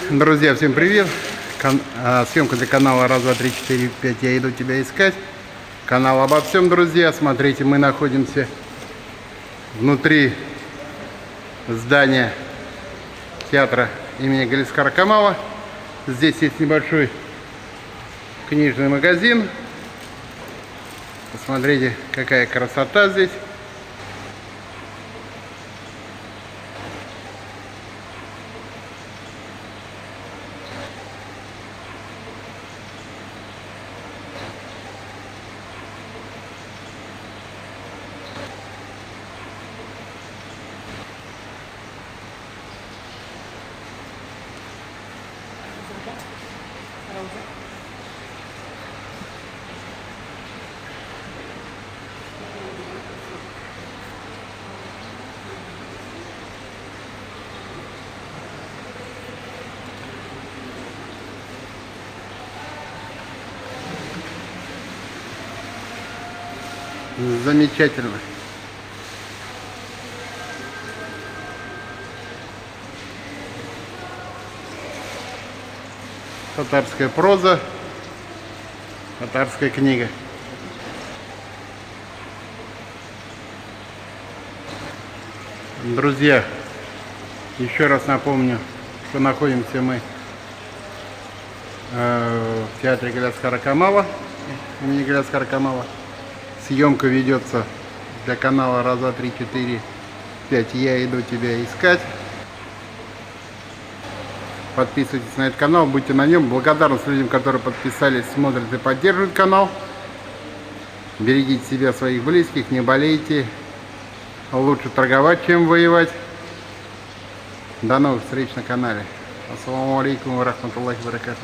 Друзья, всем привет! Съемка для канала раз, два, три, четыре, пять. Я иду тебя искать. Канал обо всем, друзья. Смотрите, мы находимся внутри здания театра имени Галискара Камала. Здесь есть небольшой книжный магазин. Посмотрите, какая красота здесь. Замечательно. Татарская проза, татарская книга. Друзья, еще раз напомню, что находимся мы в театре Галискара Камала, имени Галискара Камала. Съемка ведется для канала раз, два, три, четыре, пять. Я иду тебя искать. Подписывайтесь на этот канал, будьте на нем. Благодарность людям, которые подписались, смотрят и поддерживают канал. Берегите себя, своих близких, не болейте. Лучше торговать, чем воевать. До новых встреч на канале. Ассаламу алейкум ва рахматуллахи ва баракатуху.